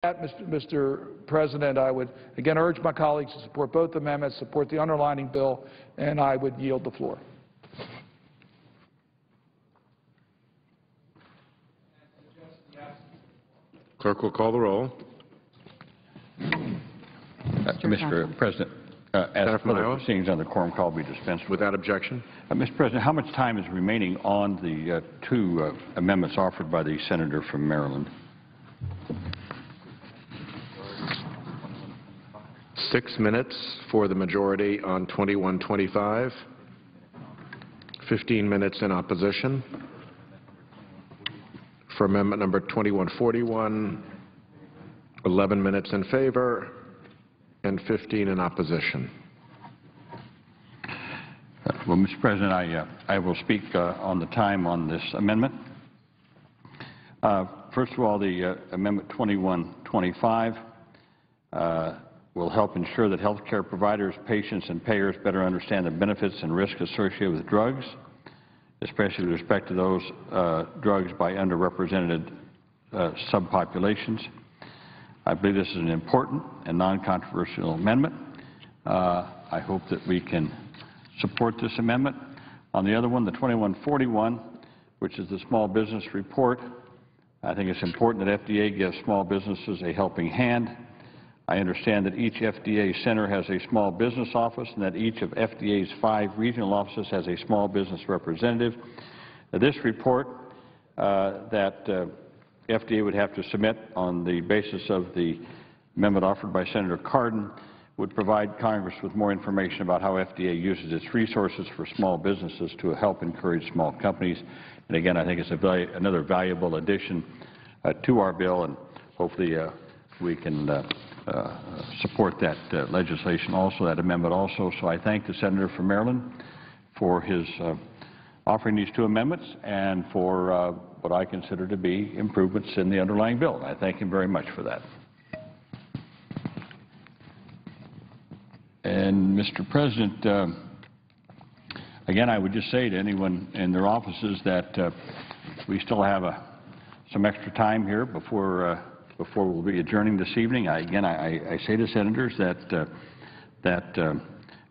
Mr. President, I would again urge my colleagues to support both amendments, support the underlining bill, and I would yield the floor. Clerk will call the roll. Mr. President, as further proceedings on the quorum call be dispensed with. Without objection. Mr. President, how much time is remaining on the two amendments offered by the senator from Maryland? 6 minutes for the majority on 2125, 15 minutes in opposition. For amendment number 2141, 11 minutes in favor and 15 in opposition. Well, Mr. President, I will speak on the time on this amendment. First of all, the Amendment 2125 will help ensure that health care providers, patients, and payers better understand the benefits and risks associated with drugs, especially with respect to those drugs by underrepresented subpopulations. I believe this is an important and non-controversial amendment. I hope that we can support this amendment. On the other one, the 2141, which is the small business report, I think it's important that FDA gives small businesses a helping hand. I understand that each FDA center has a small business office and that each of FDA's 5 regional offices has a small business representative. This report that FDA would have to submit on the basis of the amendment offered by Senator Cardin would provide Congress with more information about how FDA uses its resources for small businesses to help encourage small companies. And again, I think it's another valuable addition to our bill, and hopefully we can support that legislation also, that amendment also. So I thank the senator from Maryland for his offering these 2 amendments and for what I consider to be improvements in the underlying bill. And I thank him very much for that. And, Mr. President, again, I would just say to anyone in their offices that we still have some extra time here before we'll be adjourning this evening. I say to senators that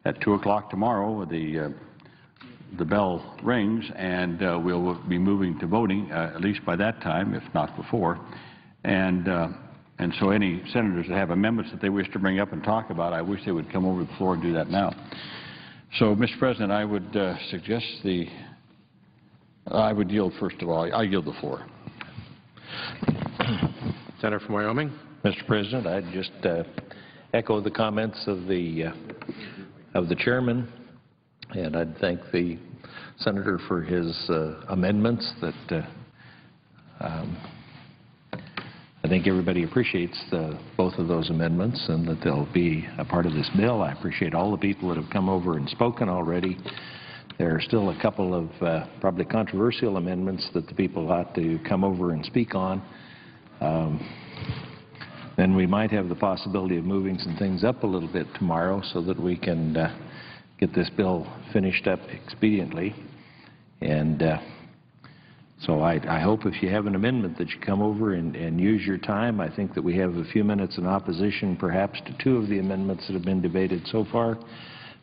at 2 o'clock tomorrow the bell rings and we'll be moving to voting at least by that time, if not before. And so any senators that have amendments that they wish to bring up and talk about, I wish they would come over to the floor and do that now. So, Mr. President, I would suggest I would yield, first of all, I yield the floor. Senator from Wyoming. Mr. President, I'd just echo the comments of the chairman, and I'd thank the senator for his amendments that I think everybody appreciates both of those amendments and that they'll be a part of this bill. I appreciate all the people that have come over and spoken already. There are still a couple of probably controversial amendments that the people ought to come over and speak on. Then we might have the possibility of moving some things up a little bit tomorrow so that we can get this bill finished up expediently. And so I hope if you have an amendment that you come over and use your time. I think that we have a few minutes in opposition perhaps to 2 of the amendments that have been debated so far.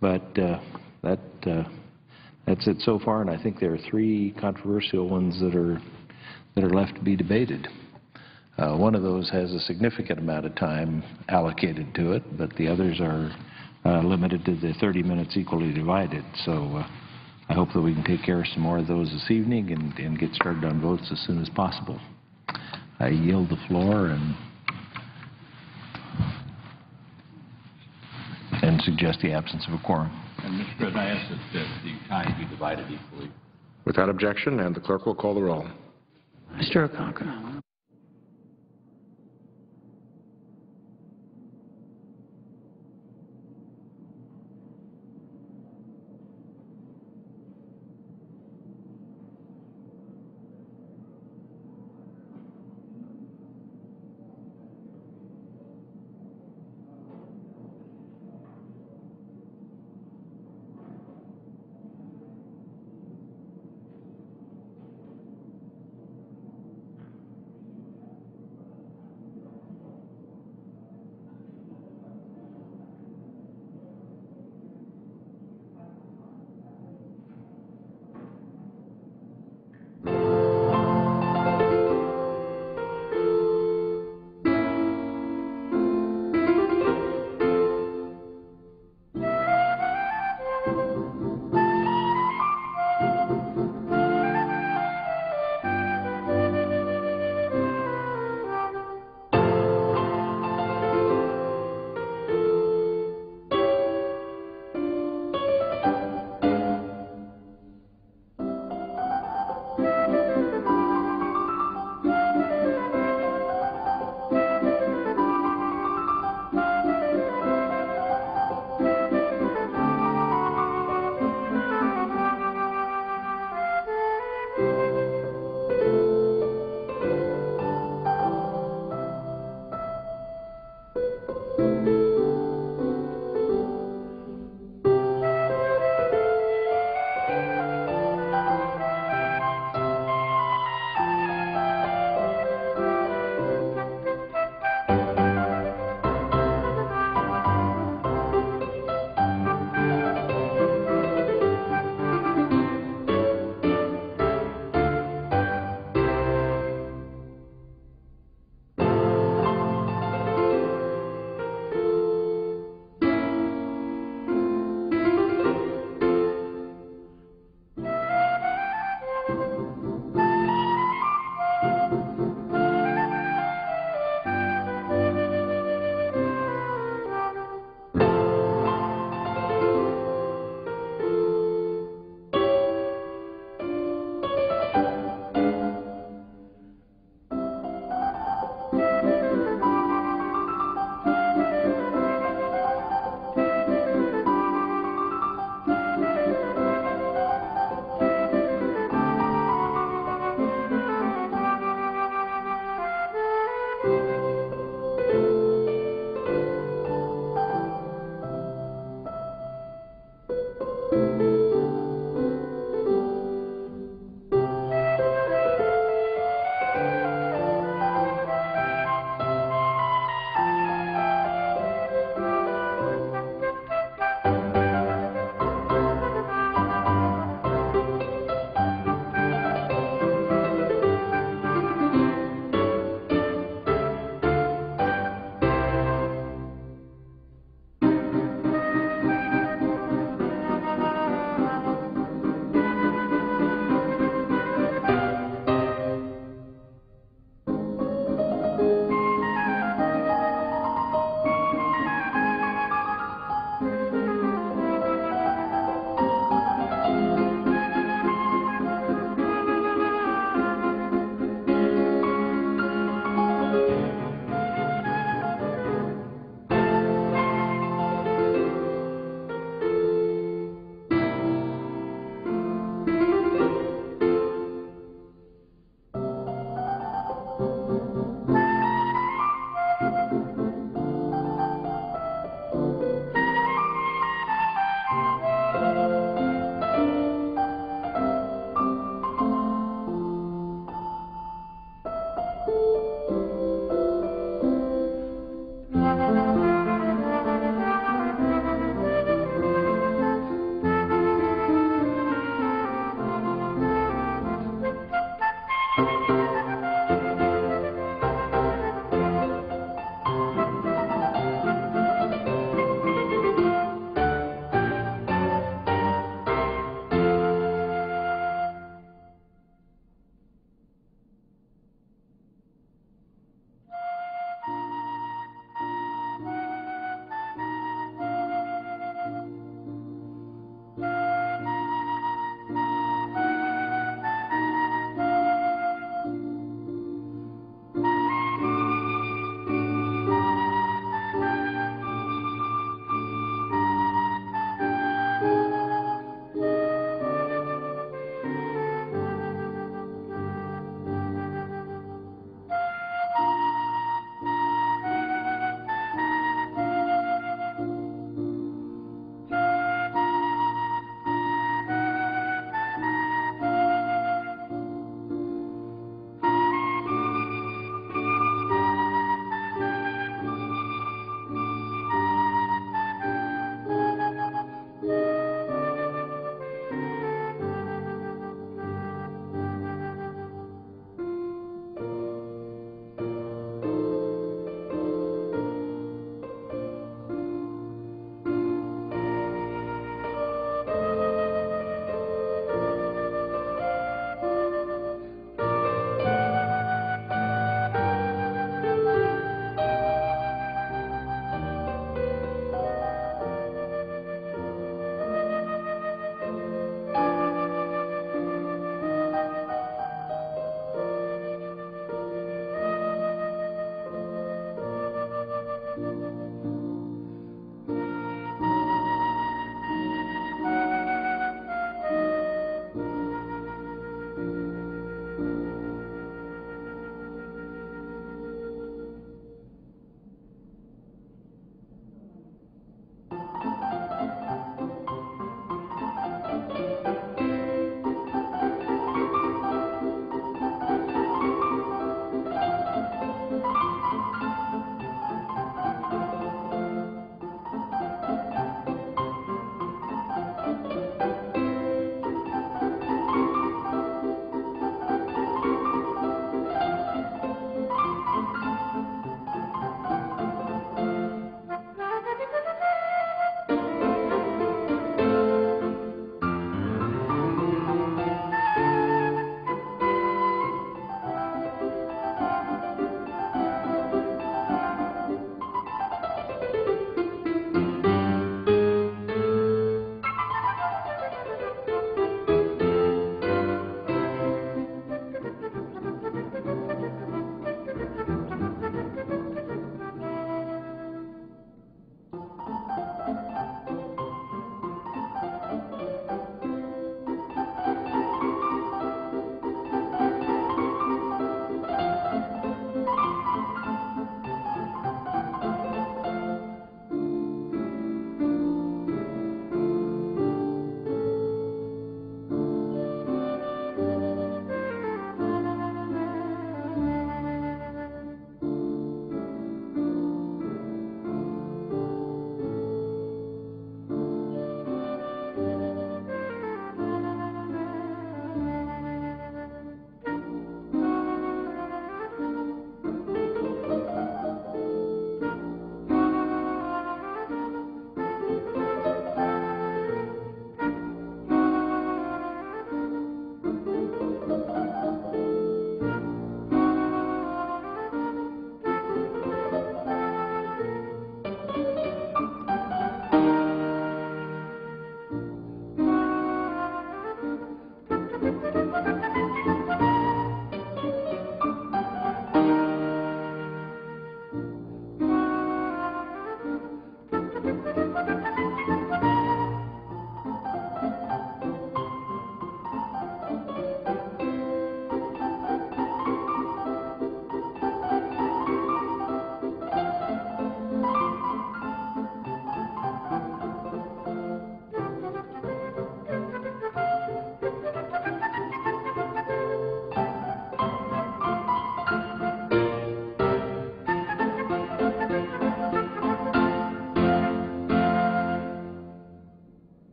But that's it so far, and I think there are 3 controversial ones that are left to be debated. One of those has a significant amount of time allocated to it, but the others are limited to the 30 minutes equally divided. So I hope that we can take care of some more of those this evening and get started on votes as soon as possible. I yield the floor and suggest the absence of a quorum. And, Mr. President, I ask that the time be divided equally. Without objection, and the clerk will call the roll. Mr. O'Connor.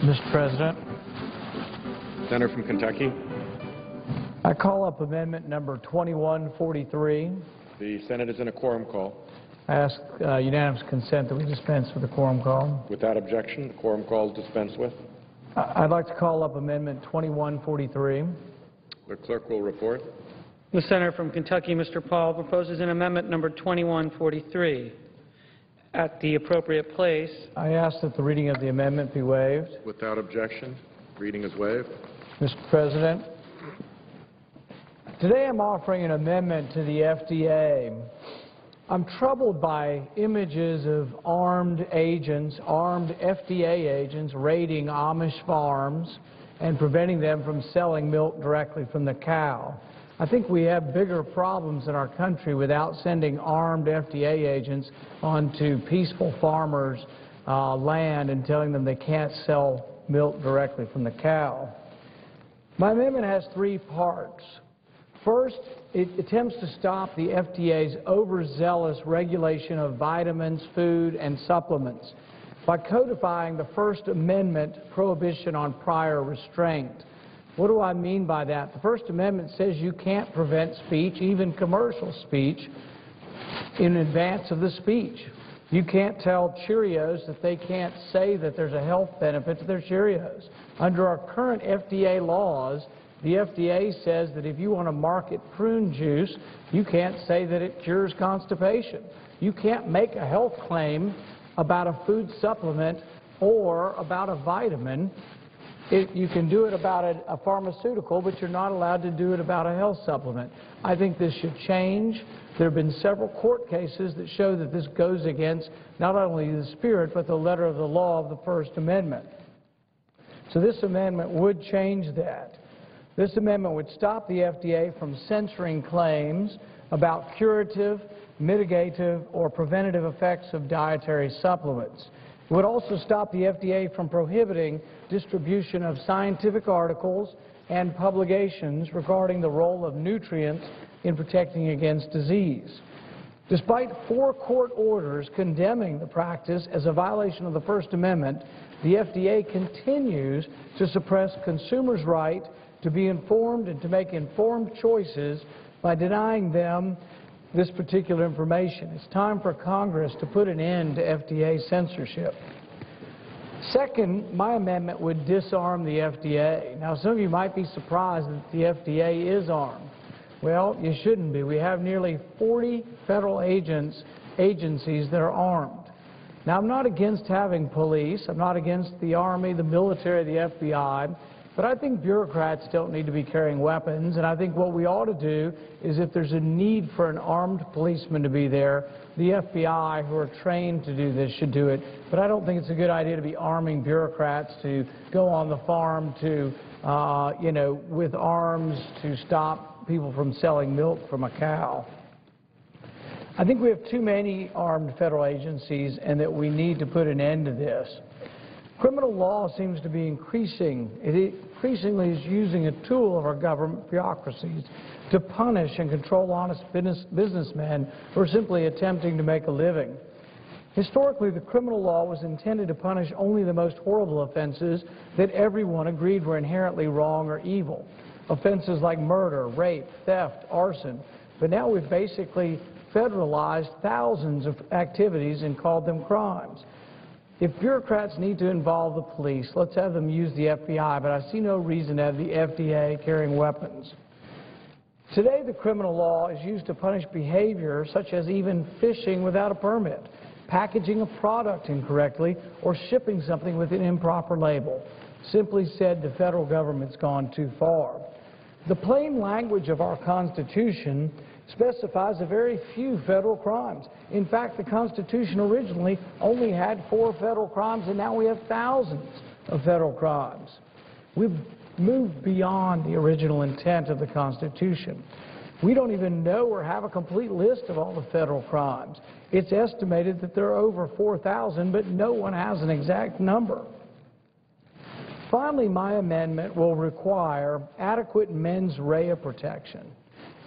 Mr. President, Senator from Kentucky. I call up amendment number 2143. The Senate is in a quorum call. I ask unanimous consent that we dispense with the quorum call. Without objection, the quorum call is dispensed with. I'd like to call up amendment 2143. The clerk will report. The senator from Kentucky, Mr. Paul, proposes an amendment number 2143. At the appropriate place, I ask that the reading of the amendment be waived. Without objection, reading is waived. Mr. President, today I'm offering an amendment to the FDA. I'm troubled by images of armed agents, armed FDA agents, raiding Amish farms and preventing them from selling milk directly from the cow. I think we have bigger problems in our country without sending armed FDA agents onto peaceful farmers' land and telling them they can't sell milk directly from the cow. My amendment has three parts. First, it attempts to stop the FDA's overzealous regulation of vitamins, food, and supplements by codifying the First Amendment prohibition on prior restraint. What do I mean by that? The First Amendment says you can't prevent speech, even commercial speech, in advance of the speech. You can't tell Cheerios that they can't say that there's a health benefit to their Cheerios. Under our current FDA laws, the FDA says that if you want to market prune juice, you can't say that it cures constipation. You can't make a health claim about a food supplement or about a vitamin. You can do it about a pharmaceutical, but you're not allowed to do it about a health supplement. I think this should change. There have been several court cases that show that this goes against not only the spirit, but the letter of the law of the First Amendment. So this amendment would change that. This amendment would stop the FDA from censoring claims about curative, mitigative, or preventative effects of dietary supplements. It would also stop the FDA from prohibiting distribution of scientific articles and publications regarding the role of nutrients in protecting against disease. Despite 4 court orders condemning the practice as a violation of the First Amendment, the FDA continues to suppress consumers' right to be informed and to make informed choices by denying them this particular information. It's time for Congress to put an end to FDA censorship. Second, my amendment would disarm the FDA. Now, some of you might be surprised that the FDA is armed. Well, you shouldn't be. We have nearly 40 federal agencies that are armed. Now, I'm not against having police. I'm not against the Army, the military, the FBI. But I think bureaucrats don't need to be carrying weapons, and I think what we ought to do is if there's a need for an armed policeman to be there, the FBI, who are trained to do this, should do it. But I don't think it's a good idea to be arming bureaucrats to go on the farm to, with arms to stop people from selling milk from a cow. I think we have too many armed federal agencies and that we need to put an end to this. Criminal law seems to be increasing. It increasingly is using a tool of our government bureaucracies to punish and control honest businessmen who are simply attempting to make a living. Historically, the criminal law was intended to punish only the most horrible offenses that everyone agreed were inherently wrong or evil. Offenses like murder, rape, theft, arson. But now we've basically federalized thousands of activities and called them crimes. If bureaucrats need to involve the police, let's have them use the FBI, but I see no reason to have the FDA carrying weapons. Today, the criminal law is used to punish behavior such as even fishing without a permit, packaging a product incorrectly, or shipping something with an improper label. Simply said, the federal government's gone too far. The plain language of our Constitution specifies a very few federal crimes. In fact, the Constitution originally only had 4 federal crimes, and now we have thousands of federal crimes. We've moved beyond the original intent of the Constitution. We don't even know or have a complete list of all the federal crimes. It's estimated that there are over 4,000, but no one has an exact number. Finally, my amendment will require adequate mens rea protection.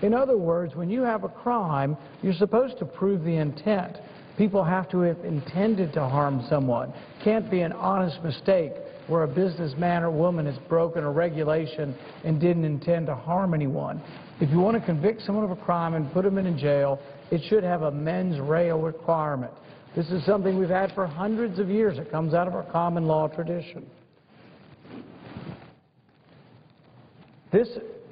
In other words, when you have a crime, you're supposed to prove the intent. People have to have intended to harm someone. Can't be an honest mistake. where a businessman or woman has broken a regulation and didn't intend to harm anyone. If you want to convict someone of a crime and put them in jail, it should have a mens rea requirement. This is something we've had for hundreds of years. It comes out of our common law tradition. This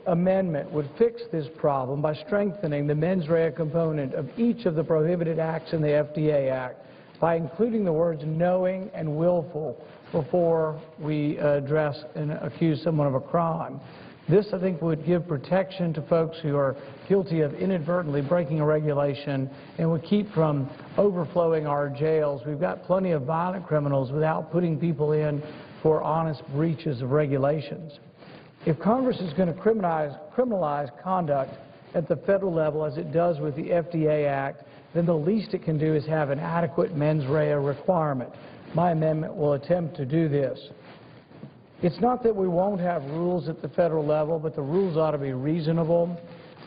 amendment would fix this problem by strengthening the mens rea component of each of the prohibited acts in the FDA Act by including the words knowing and willful before we address and accuse someone of a crime. This, I think, would give protection to folks who are guilty of inadvertently breaking a regulation and would keep from overflowing our jails. We've got plenty of violent criminals without putting people in for honest breaches of regulations. If Congress is going to criminalize conduct at the federal level, as it does with the FDA Act, then the least it can do is have an adequate mens rea requirement. My amendment will attempt to do this. It's not that we won't have rules at the federal level, but the rules ought to be reasonable.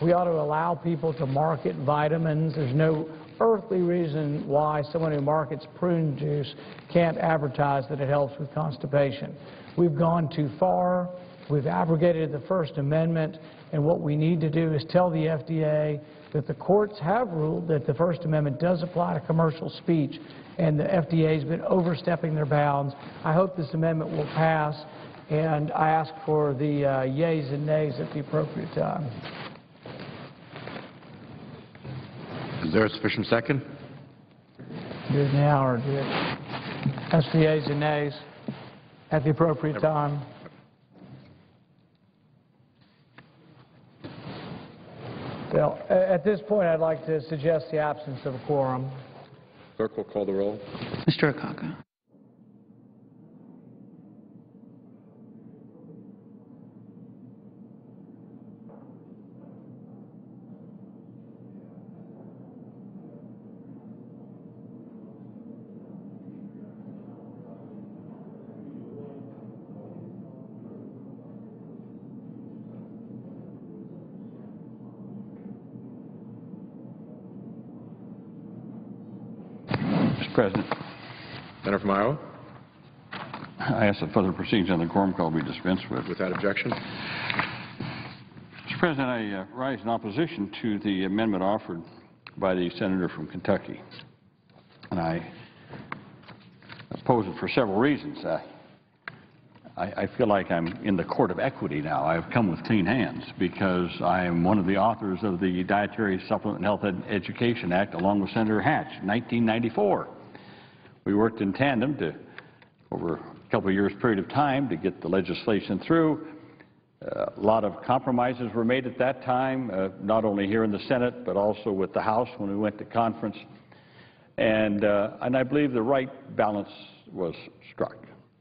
We ought to allow people to market vitamins. There's no earthly reason why someone who markets prune juice can't advertise that it helps with constipation. We've gone too far. We've abrogated the First Amendment, and what we need to do is tell the FDA that the courts have ruled that the First Amendment does apply to commercial speech, and the FDA has been overstepping their bounds. I hope this amendment will pass, and I ask for the yeas and nays at the appropriate time. Is there a sufficient second? Do it now or do it? Ask for yeas and nays at the appropriate time. Well, at this point, I'd like to suggest the absence of a quorum. Clerk will call the roll. Mr. Akaka. President, Senator from Iowa. I ask that further proceedings on the quorum call be dispensed with. Without objection. Mr. President, I rise in opposition to the amendment offered by the senator from Kentucky. And I oppose it for several reasons. I feel like I'm in the court of equity now. I've come with clean hands because I am one of the authors of the Dietary Supplement and Health Education Act along with Senator Hatch in 1994. We worked in tandem over a couple of years' period of time to get the legislation through. A lot of compromises were made at that time, not only here in the Senate, but also with the House when we went to conference. And I believe the right balance was struck.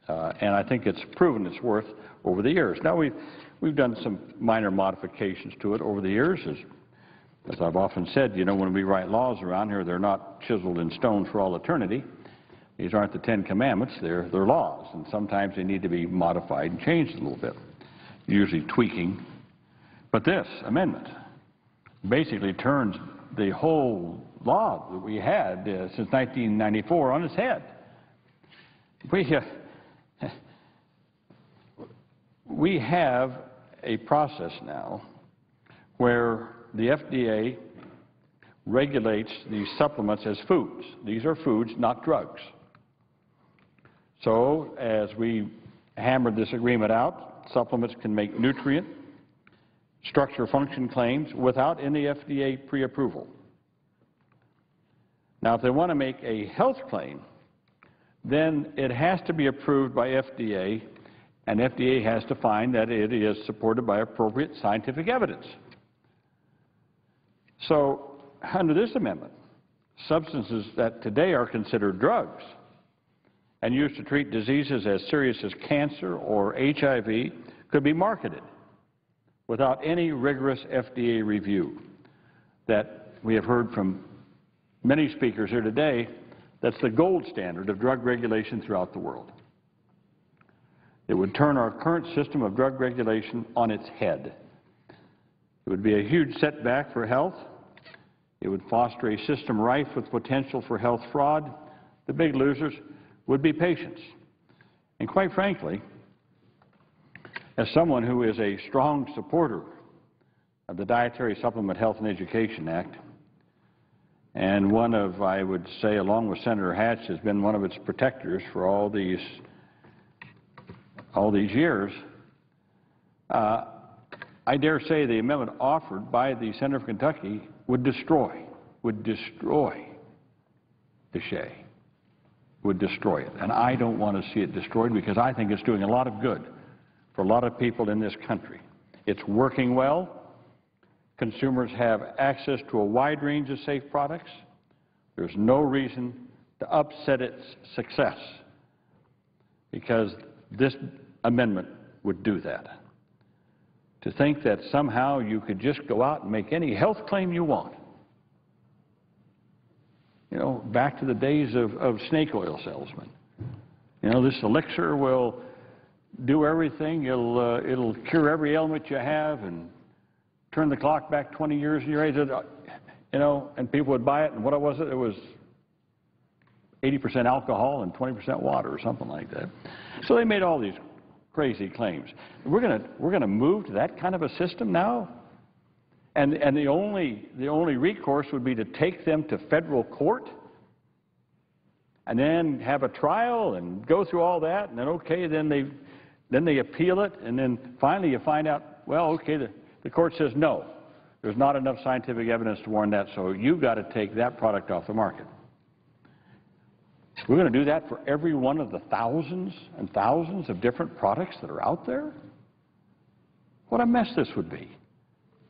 And I think it's proven its worth over the years. Now, we've done some minor modifications to it over the years. As I've often said, you know, when we write laws around here, they're not chiseled in stone for all eternity. These aren't the Ten Commandments. They're laws, and sometimes they need to be modified and changed a little bit, usually tweaking. But this amendment basically turns the whole law that we had since 1994 on its head. We have a process now where the FDA regulates these supplements as foods. These are foods, not drugs. So as we hammered this agreement out, supplements can make nutrient, structure, function claims without any FDA pre-approval. Now, if they want to make a health claim, then it has to be approved by FDA, and FDA has to find that it is supported by appropriate scientific evidence. So, under this amendment, substances that today are considered drugs and used to treat diseases as serious as cancer or HIV could be marketed without any rigorous FDA review. That we have heard from many speakers here today, that's the gold standard of drug regulation throughout the world. It would turn our current system of drug regulation on its head. It would be a huge setback for health. It would foster a system rife with potential for health fraud. The big losers would be patients. And quite frankly, as someone who is a strong supporter of the Dietary Supplement Health and Education Act, and one of, I would say, along with Senator Hatch, has been one of its protectors for all these years, I dare say the amendment offered by the Senator from Kentucky would destroy the SHA, would destroy it. And I don't want to see it destroyed because I think it's doing a lot of good for a lot of people in this country. It's working well. Consumers have access to a wide range of safe products. There's no reason to upset its success because this amendment would do that. To think that somehow you could just go out and make any health claim you want. You know, back to the days of snake oil salesmen. You know, this elixir will do everything. It'll cure every ailment you have and turn the clock back 20 years in your age, you know, and people would buy it, and what was it? It was 80% alcohol and 20% water or something like that. So they made all these crazy claims. We're gonna move to that kind of a system now? And the only recourse would be to take them to federal court and then have a trial and go through all that, and then okay, then they appeal it, and then finally you find out, well, okay, the court says no, there's not enough scientific evidence to warrant that, so you've got to take that product off the market. We're going to do that for every one of the thousands and thousands of different products that are out there? What a mess this would be.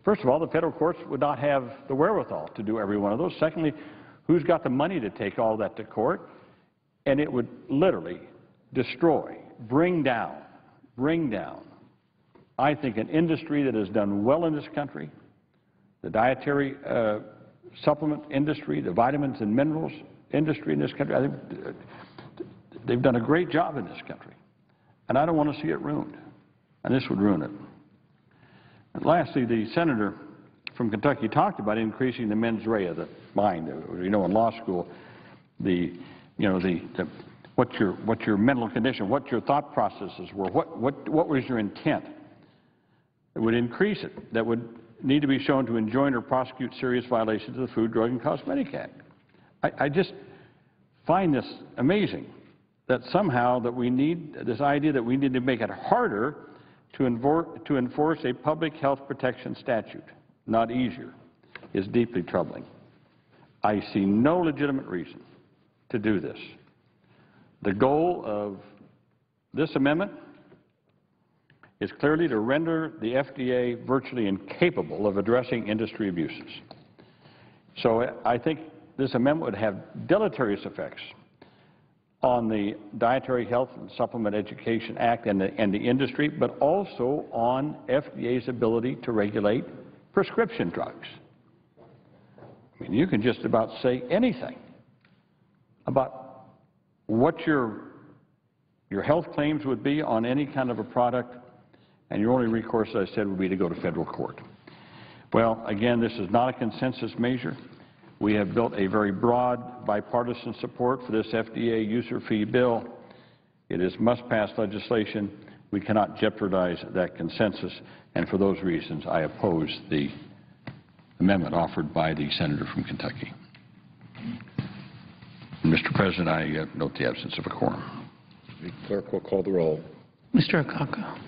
First of all, the federal courts would not have the wherewithal to do every one of those. Secondly, who's got the money to take all that to court? And it would literally destroy, bring down, I think, an industry that has done well in this country, the dietary supplement industry, the vitamins and minerals industry in this country. I think they've done a great job in this country. And I don't want to see it ruined. And this would ruin it. And lastly, the senator from Kentucky talked about increasing the mens rea, the mind. You know, in law school, what your mental condition, what your thought processes were, what was your intent. It would increase it. That would need to be shown to enjoin or prosecute serious violations of the Food, Drug, and Cosmetic Act. I just find this amazing that somehow that we need this idea that we need to make it harder to enforce a public health protection statute, not easier, is deeply troubling. I see no legitimate reason to do this. The goal of this amendment is clearly to render the FDA virtually incapable of addressing industry abuses. So I think this amendment would have deleterious effects on the Dietary Health and Supplement Education Act and the industry, but also on FDA's ability to regulate prescription drugs. I mean, you can just about say anything about what your health claims would be on any kind of a product, and your only recourse, as I said, would be to go to federal court. Well, again, this is not a consensus measure. We have built a very broad bipartisan support for this FDA user fee bill. It is must-pass legislation. We cannot jeopardize that consensus, and for those reasons, I oppose the amendment offered by the senator from Kentucky. Mr. President, I note the absence of a quorum. The clerk will call the roll. Mr. Akaka.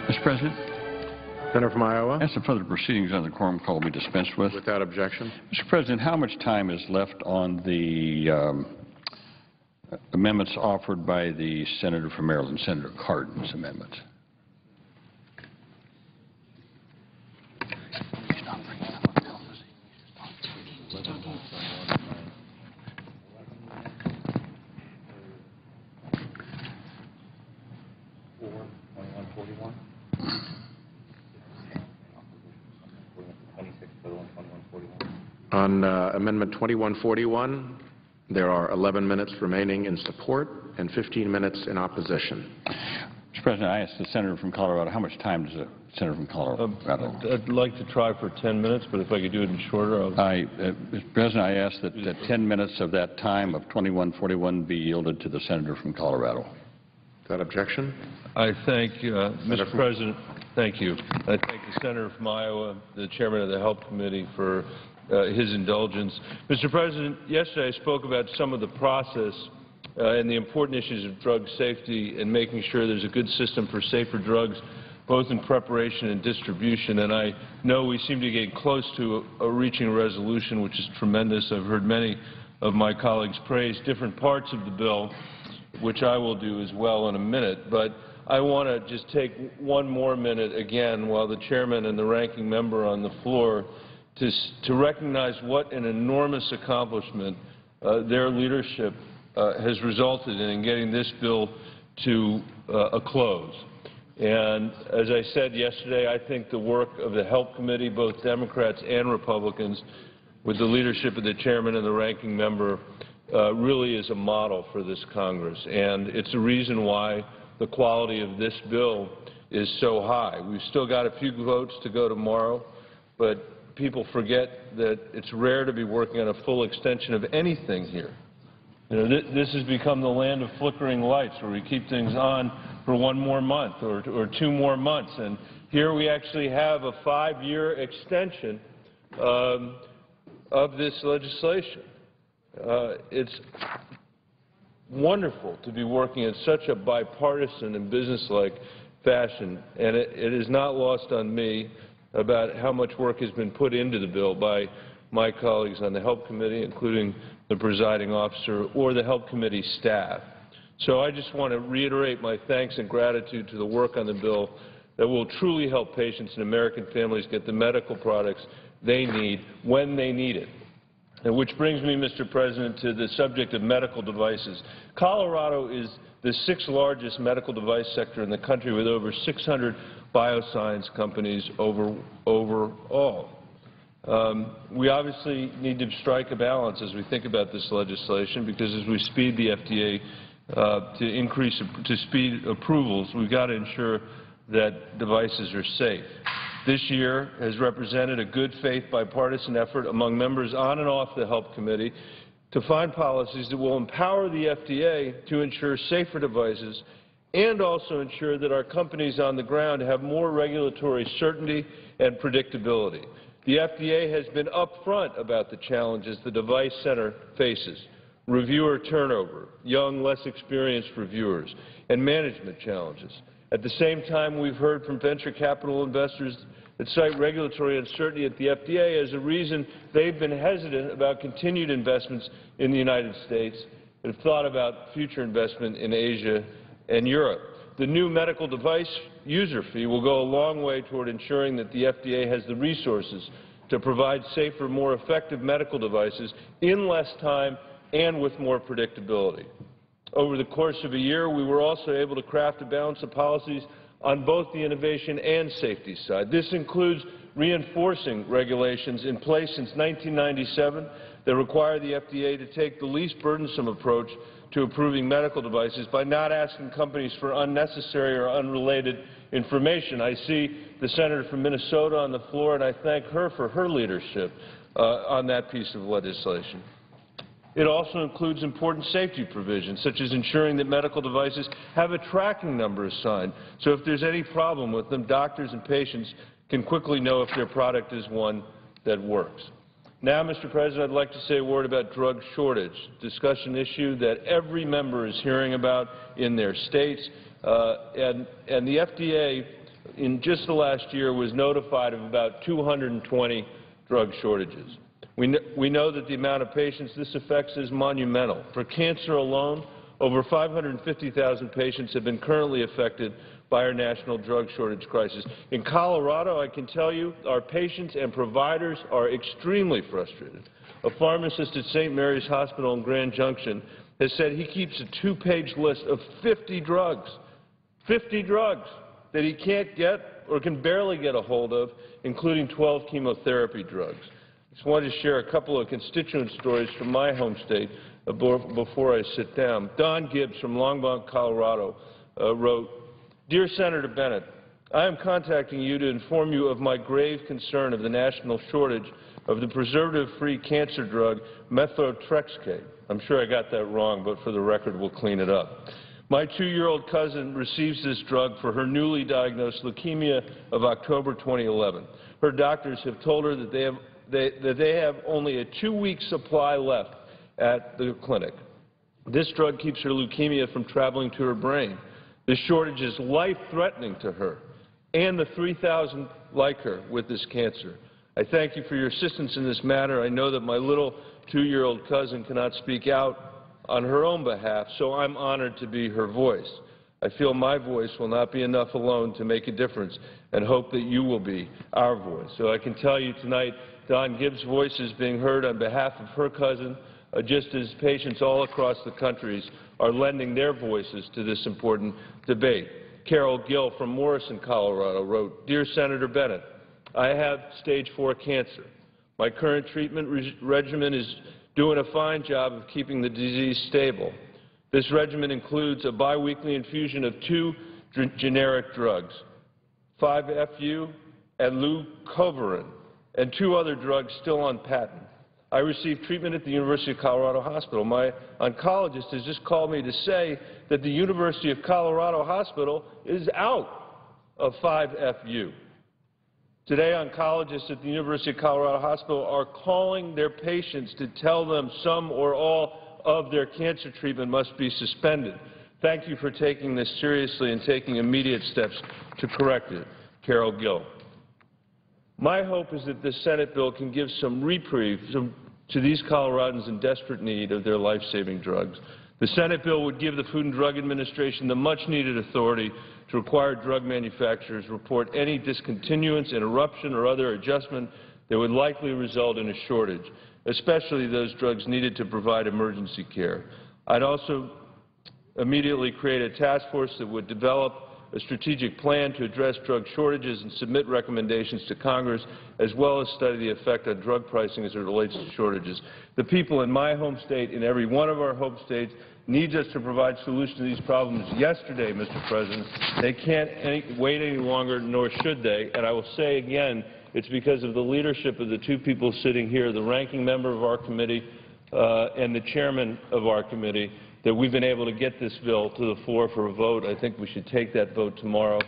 Mr. President, Senator from Iowa. as the further proceedings on the quorum call be dispensed with. Without objection. Mr. President, how much time is left on the amendments offered by the Senator from Maryland, Senator Cardin's amendments? On Amendment 2141, there are 11 minutes remaining in support and 15 minutes in opposition. Mr. President, I asked the Senator from Colorado, how much time does the Senator from Colorado? I'd like to try for 10 minutes, but if I could do it in shorter, Mr. President, I ask that 10 minutes of that time of 2141 be yielded to the Senator from Colorado. Without objection. I thank Mr. President. Thank you. I thank the Senator from Iowa, the Chairman of the Health Committee, for his indulgence. Mr. President, yesterday I spoke about some of the process and the important issues of drug safety and making sure there's a good system for safer drugs both in preparation and distribution. And I know we seem to get close to reaching a resolution, which is tremendous. I've heard many of my colleagues praise different parts of the bill, which I will do as well in a minute. But I want to just take one more minute again while the chairman and the ranking member on the floor to recognize what an enormous accomplishment their leadership has resulted in getting this bill to a close. And as I said yesterday, I think the work of the Health Committee, both Democrats and Republicans, with the leadership of the chairman and the ranking member, really is a model for this Congress. And it's a reason why the quality of this bill is so high. We've still got a few votes to go tomorrow, but people forget that it's rare to be working on a full extension of anything here. You know, this has become the land of flickering lights, where we keep things on for one more month or 2 more months. And here we actually have a 5-year extension of this legislation. It's wonderful to be working in such a bipartisan and businesslike fashion, and it is not lost on me about how much work has been put into the bill by my colleagues on the Health Committee, including the presiding officer, or the Health Committee staff. So I just want to reiterate my thanks and gratitude to the work on the bill that will truly help patients and American families get the medical products they need when they need it. And which brings me, Mr. President, to the subject of medical devices. Colorado is the 6th largest medical device sector in the country, with over 600 bioscience companies overall. We obviously need to strike a balance as we think about this legislation, because as we speed the FDA to speed approvals, we've got to ensure that devices are safe. This year has represented a good faith bipartisan effort among members on and off the Health Committee to find policies that will empower the FDA to ensure safer devices and also ensure that our companies on the ground have more regulatory certainty and predictability. The FDA has been upfront about the challenges the device center faces: reviewer turnover, young, less experienced reviewers, and management challenges. At the same time, we've heard from venture capital investors that cite regulatory uncertainty at the FDA as a reason they've been hesitant about continued investments in the United States and have thought about future investment in Asia and Europe. The new medical device user fee will go a long way toward ensuring that the FDA has the resources to provide safer, more effective medical devices in less time and with more predictability. Over the course of a year, we were also able to craft a balance of policies on both the innovation and safety side. This includes reinforcing regulations in place since 1997 that require the FDA to take the least burdensome approach to approving medical devices by not asking companies for unnecessary or unrelated information. I see the senator from Minnesota on the floor, and I thank her for her leadership on that piece of legislation. It also includes important safety provisions, such as ensuring that medical devices have a tracking number assigned, so if there's any problem with them, doctors and patients can quickly know if their product is one that works. Now, Mr. President, I'd like to say a word about drug shortage, discussion issue that every member is hearing about in their states. And the FDA, in just the last year, was notified of about 220 drug shortages. We know that the amount of patients this affects is monumental. For cancer alone, over 550,000 patients have been currently affected by our national drug shortage crisis. In Colorado, I can tell you, our patients and providers are extremely frustrated. A pharmacist at St. Mary's Hospital in Grand Junction has said he keeps a 2-page list of 50 drugs that he can't get or can barely get a hold of, including 12 chemotherapy drugs. I just wanted to share a couple of constituent stories from my home state before I sit down. Don Gibbs from Longmont, Colorado, wrote, "Dear Senator Bennett, I am contacting you to inform you of my grave concern of the national shortage of the preservative-free cancer drug methotrexate." I'm sure I got that wrong, but for the record, we'll clean it up. My 2-year-old cousin receives this drug for her newly diagnosed leukemia of October 2011. Her doctors have told her that they have only a 2-week supply left at the clinic. This drug keeps her leukemia from traveling to her brain. This shortage is life-threatening to her and the 3,000 like her with this cancer. I thank you for your assistance in this matter. I know that my little 2-year-old cousin cannot speak out on her own behalf, so I'm honored to be her voice. I feel my voice will not be enough alone to make a difference, and hope that you will be our voice. So I can tell you tonight, Don Gibbs' voice is being heard on behalf of her cousin, just as patients all across the country are lending their voices to this important debate. Carol Gill from Morrison, Colorado wrote, "Dear Senator Bennett, I have stage 4 cancer. My current treatment regimen is doing a fine job of keeping the disease stable. This regimen includes a biweekly infusion of 2 generic drugs, 5-FU and leucovorin, and 2 other drugs still on patent. I received treatment at the University of Colorado Hospital. My oncologist has just called me to say that the University of Colorado Hospital is out of 5-FU. Today, oncologists at the University of Colorado Hospital are calling their patients to tell them some or all of their cancer treatment must be suspended. Thank you for taking this seriously and taking immediate steps to correct it." Carol Gill. My hope is that this Senate bill can give some reprieve to these Coloradans in desperate need of their life-saving drugs. The Senate bill would give the Food and Drug Administration the much-needed authority to require drug manufacturers report any discontinuance, interruption, or other adjustment that would likely result in a shortage, especially those drugs needed to provide emergency care. I'd also immediately create a task force that would develop a strategic plan to address drug shortages and submit recommendations to Congress, as well as study the effect on drug pricing as it relates to shortages. The people in my home state, in every one of our home states, needs us to provide solutions to these problems yesterday, Mr. President. They can't wait any longer, nor should they. And I will say again, it's because of the leadership of the 2 people sitting here, the ranking member of our committee and the chairman of our committee, that we've been able to get this bill to the floor for a vote. I think we should take that vote tomorrow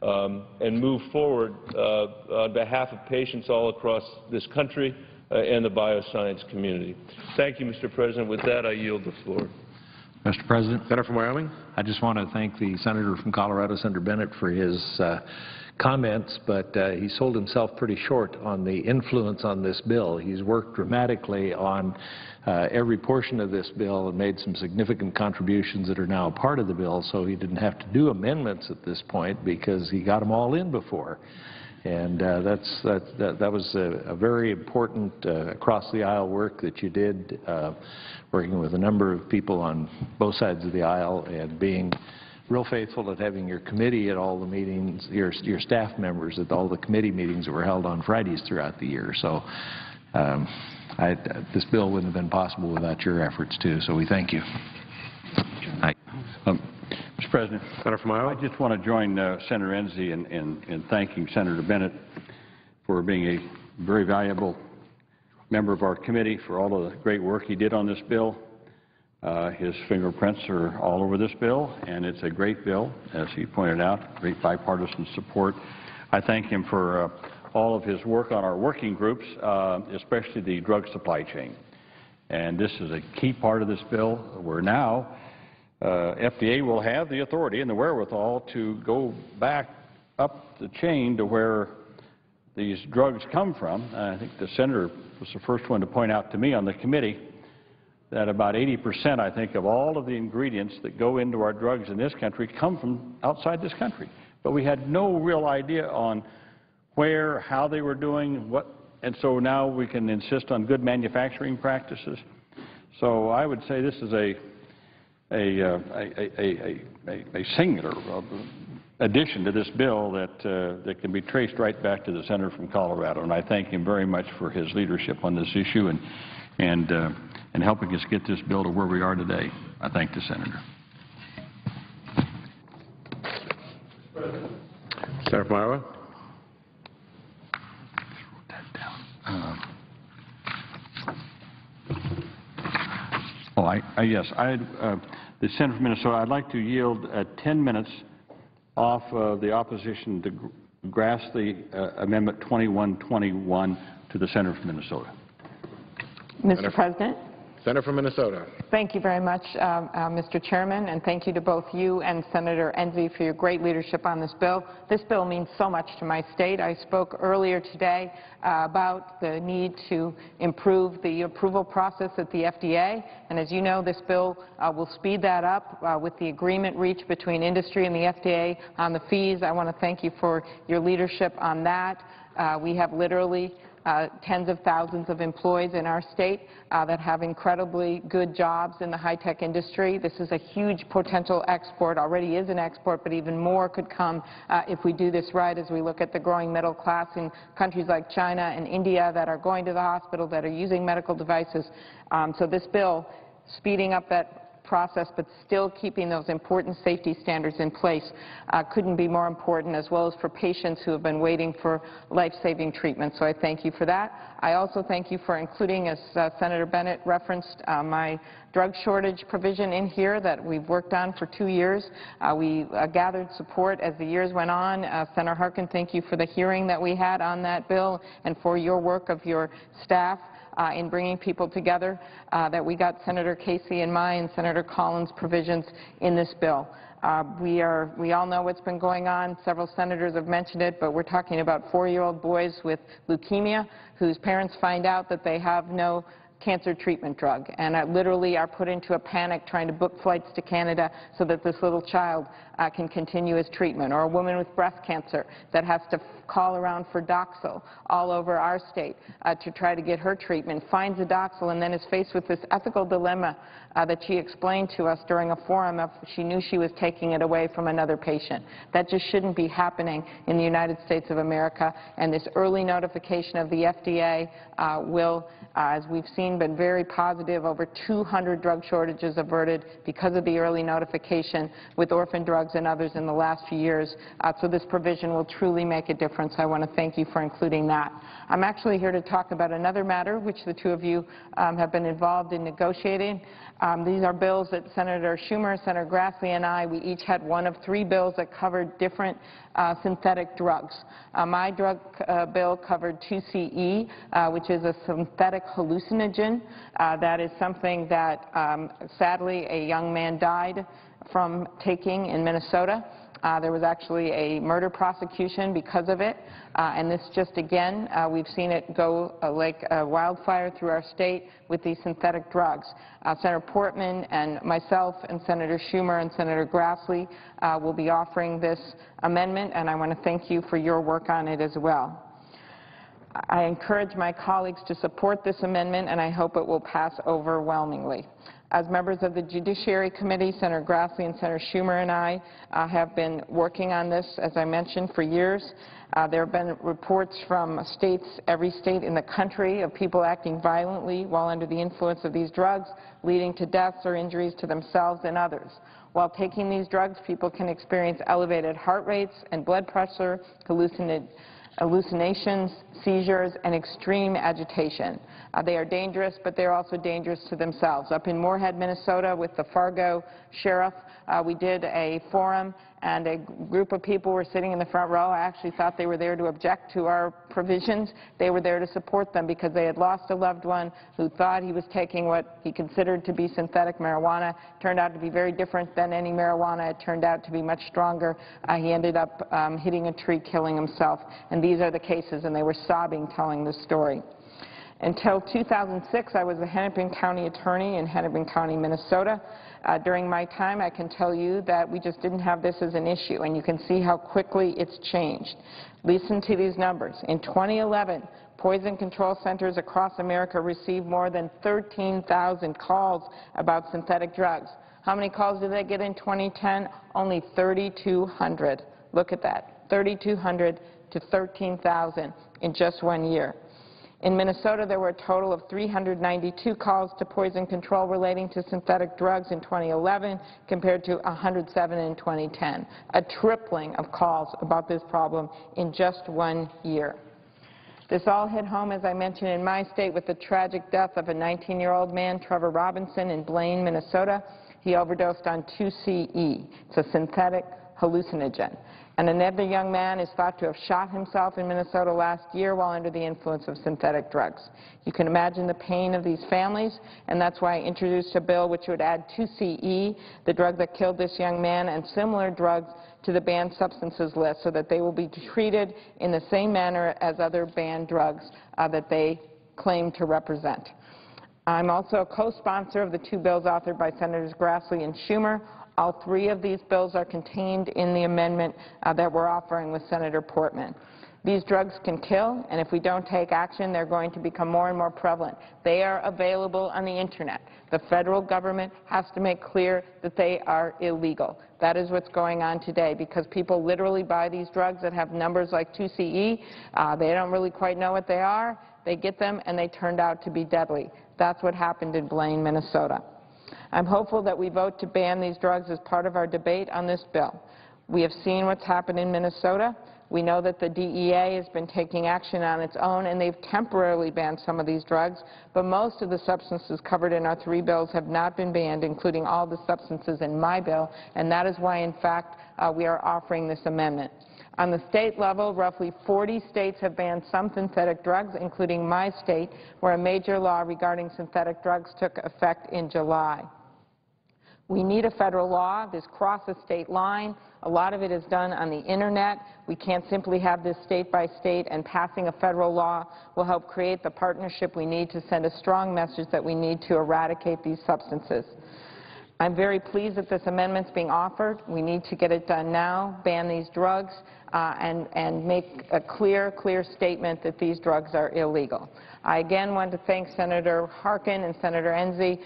and move forward on behalf of patients all across this country and the bioscience community. Thank you, Mr. President. With that, I yield the floor. Mr. President, Senator from Wyoming. I just want to thank the senator from Colorado, Senator Bennett, for his comments, but he sold himself pretty short on the influence on this bill. He's worked dramatically on every portion of this bill and made some significant contributions that are now a part of the bill, so he didn't have to do amendments at this point because he got them all in before. And that was a very important across-the-aisle work that you did, working with a number of people on both sides of the aisle and being real faithful at having your committee at all the meetings, your staff members at all the committee meetings that were held on Fridays throughout the year. So this bill wouldn't have been possible without your efforts, too, so we thank you. Mr. President, Senator from Iowa. I just want to join Senator Enzi in thanking Senator Bennett for being a very valuable member of our committee, for all of the great work he did on this bill. His fingerprints are all over this bill, and it's a great bill, as he pointed out, great bipartisan support. I thank him for all of his work on our working groups, especially the drug supply chain. And this is a key part of this bill, where now FDA will have the authority and the wherewithal to go back up the chain to where these drugs come from. I think the senator was the first one to point out to me on the committee that about 80%, I think, of all of the ingredients that go into our drugs in this country come from outside this country. But we had no real idea on where, how they were doing, what, and so now we can insist on good manufacturing practices. So I would say this is a singular addition to this bill that can be traced right back to the senator from Colorado, and I thank him very much for his leadership on this issue and helping us get this bill to where we are today. I thank the senator. Senator from Iowa. The senator from Minnesota, I'd like to yield 10 minutes off of the opposition to grasp the Amendment 2121 to the senator from Minnesota. Mr. President, Senator from Minnesota. Thank you very much, Mr. Chairman, and thank you to both you and Senator Enzi for your great leadership on this bill. This bill means so much to my state. I spoke earlier today about the need to improve the approval process at the FDA, and as you know, this bill will speed that up with the agreement reached between industry and the FDA on the fees. I want to thank you for your leadership on that. We have literally tens of thousands of employees in our state that have incredibly good jobs in the high-tech industry. This is a huge potential export, already is an export, but even more could come if we do this right as we look at the growing middle class in countries like China and India that are going to the hospital, that are using medical devices. So this bill, speeding up that process but still keeping those important safety standards in place couldn't be more important, as well as for patients who have been waiting for life-saving treatment. So I thank you for that. I also thank you for including, as Senator Bennett referenced, my drug shortage provision in here that we've worked on for 2 years. We gathered support as the years went on. Senator Harkin, thank you for the hearing that we had on that bill and for your work of your staff in bringing people together, that we got Senator Casey and my and Senator Collins' provisions in this bill. We all know what's been going on. Several senators have mentioned it, but we're talking about 4-year-old boys with leukemia whose parents find out that they have no cancer treatment drug and literally are put into a panic trying to book flights to Canada so that this little child can continue his treatment, or a woman with breast cancer that has to call around for Doxil all over our state to try to get her treatment, finds a Doxil, and then is faced with this ethical dilemma that she explained to us during a forum of she knew she was taking it away from another patient. That just shouldn't be happening in the United States of America, and this early notification of the FDA will, as we've seen, been very positive. Over 200 drug shortages averted because of the early notification with orphan drugs and others in the last few years. So this provision will truly make a difference. I want to thank you for including that. I'm actually here to talk about another matter which the two of you have been involved in negotiating. These are bills that Senator Schumer, Senator Grassley, and I, we each had one of 3 bills that covered different synthetic drugs. My drug bill covered 2CE, which is a synthetic hallucinogen. That is something that, sadly, a young man died from taking in Minnesota. There was actually a murder prosecution because of it, and this just again, we've seen it go like wildfire through our state with these synthetic drugs. Senator Portman and myself and Senator Schumer and Senator Grassley will be offering this amendment, and I want to thank you for your work on it as well. I encourage my colleagues to support this amendment, and I hope it will pass overwhelmingly. As members of the Judiciary Committee, Senator Grassley and Senator Schumer and I have been working on this, as I mentioned, for years. There have been reports from states, every state in the country, of people acting violently while under the influence of these drugs, leading to deaths or injuries to themselves and others. While taking these drugs, people can experience elevated heart rates and blood pressure, hallucinations, seizures, and extreme agitation. They are dangerous, but they're also dangerous to themselves. Up in Moorhead, Minnesota, with the Fargo sheriff, we did a forum, and a group of people were sitting in the front row. I actually thought they were there to object to our provisions. They were there to support them because they had lost a loved one who thought he was taking what he considered to be synthetic marijuana. It turned out to be very different than any marijuana. It turned out to be much stronger. He ended up hitting a tree, killing himself. And these are the cases, and they were sobbing telling the story. Until 2006, I was the Hennepin County attorney in Hennepin County, Minnesota. During my time, I can tell you that we just didn't have this as an issue, and you can see how quickly it's changed. Listen to these numbers. In 2011, poison control centers across America received more than 13,000 calls about synthetic drugs. How many calls did they get in 2010? Only 3,200. Look at that, 3,200 to 13,000 in just 1 year. In Minnesota, there were a total of 392 calls to poison control relating to synthetic drugs in 2011 compared to 107 in 2010, a tripling of calls about this problem in just 1 year. This all hit home, as I mentioned, in my state with the tragic death of a 19-year-old man, Trevor Robinson, in Blaine, Minnesota. He overdosed on 2CE. It's a synthetic hallucinogen. And another young man is thought to have shot himself in Minnesota last year while under the influence of synthetic drugs. You can imagine the pain of these families, and that's why I introduced a bill which would add 2CE, the drug that killed this young man, and similar drugs to the banned substances list so that they will be treated in the same manner as other banned drugs that they claim to represent. I'm also a co-sponsor of the two bills authored by Senators Grassley and Schumer. All three of these bills are contained in the amendment that we're offering with Senator Portman. These drugs can kill, and if we don't take action, they're going to become more and more prevalent. They are available on the Internet. The federal government has to make clear that they are illegal. That is what's going on today, because people literally buy these drugs that have numbers like 2CE. They don't really quite know what they are. They get them, and they turned out to be deadly. That's what happened in Blaine, Minnesota. I'm hopeful that we vote to ban these drugs as part of our debate on this bill. We have seen what's happened in Minnesota. We know that the DEA has been taking action on its own, and they've temporarily banned some of these drugs, but most of the substances covered in our three bills have not been banned, including all the substances in my bill, and that is why, in fact, we are offering this amendment. On the state level, roughly 40 states have banned some synthetic drugs, including my state, where a major law regarding synthetic drugs took effect in July. We need a federal law. This crosses state line. A lot of it is done on the Internet. We can't simply have this state by state, and passing a federal law will help create the partnership we need to send a strong message that we need to eradicate these substances. I'm very pleased that this amendment's being offered. We need to get it done now, ban these drugs, and make a clear statement that these drugs are illegal. I again want to thank Senator Harkin and Senator Enzi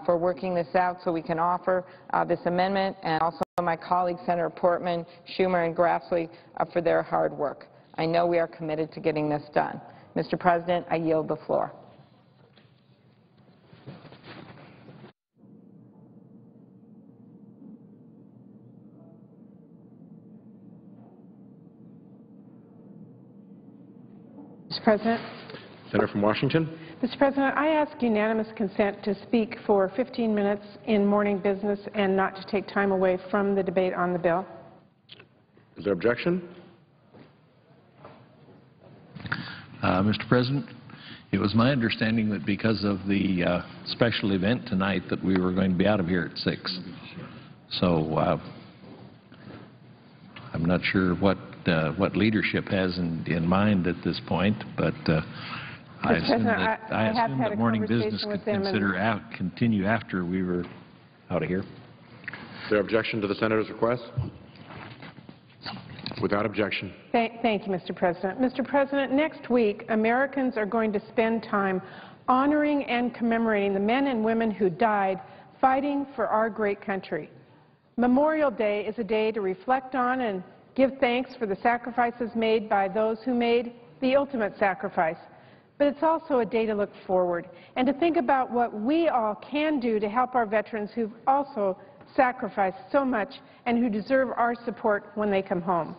for working this out so we can offer this amendment, and also my colleagues Senator Portman, Schumer, and Grassley for their hard work. I know we are committed to getting this done. Mr. President, I yield the floor. Mr. President. Senator from Washington. Mr. President, I ask unanimous consent to speak for 15 minutes in morning business and not to take time away from the debate on the bill. Is there objection? Mr. President, it was my understanding that because of the special event tonight that we were going to be out of here at 6. So I'm not sure what leadership has in mind at this point, but I assume that morning business could continue after we were out of here. Is there objection to the Senator's request? Without objection. Thank you, Mr. President. Mr. President, next week, Americans are going to spend time honoring and commemorating the men and women who died fighting for our great country. Memorial Day is a day to reflect on and give thanks for the sacrifices made by those who made the ultimate sacrifice. But it's also a day to look forward and to think about what we all can do to help our veterans who've also sacrificed so much and who deserve our support when they come home.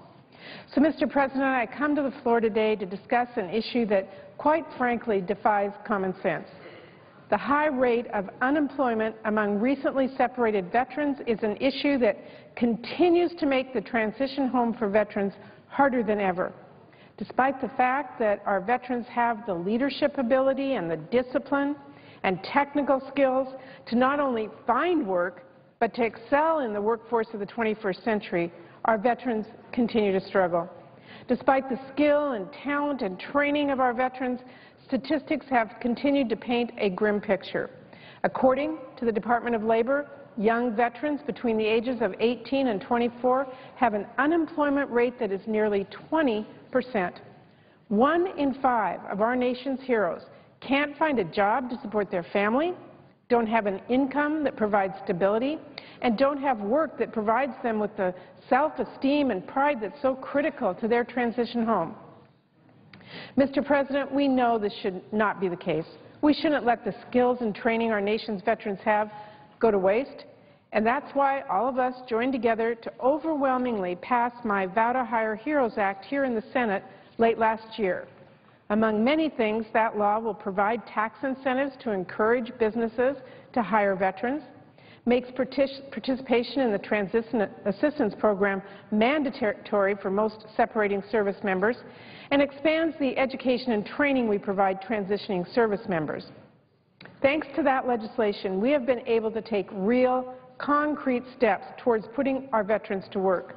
So, Mr. President, I come to the floor today to discuss an issue that, quite frankly, defies common sense. The high rate of unemployment among recently separated veterans is an issue that continues to make the transition home for veterans harder than ever. Despite the fact that our veterans have the leadership ability and the discipline and technical skills to not only find work, but to excel in the workforce of the 21st century, our veterans continue to struggle. Despite the skill and talent and training of our veterans, statistics have continued to paint a grim picture. According to the Department of Labor, young veterans between the ages of 18 and 24 have an unemployment rate that is nearly 20%. 1 in 5 of our nation's heroes can't find a job to support their family, don't have an income that provides stability, and don't have work that provides them with the self-esteem and pride that's so critical to their transition home. Mr. President, we know this should not be the case. We shouldn't let the skills and training our nation's veterans have go to waste, and that's why all of us joined together to overwhelmingly pass my Vow to Hire Heroes Act here in the Senate late last year. Among many things, that law will provide tax incentives to encourage businesses to hire veterans, makes participation in the Transition Assistance Program mandatory for most separating service members, and expands the education and training we provide transitioning service members. Thanks to that legislation, we have been able to take real, concrete steps towards putting our veterans to work.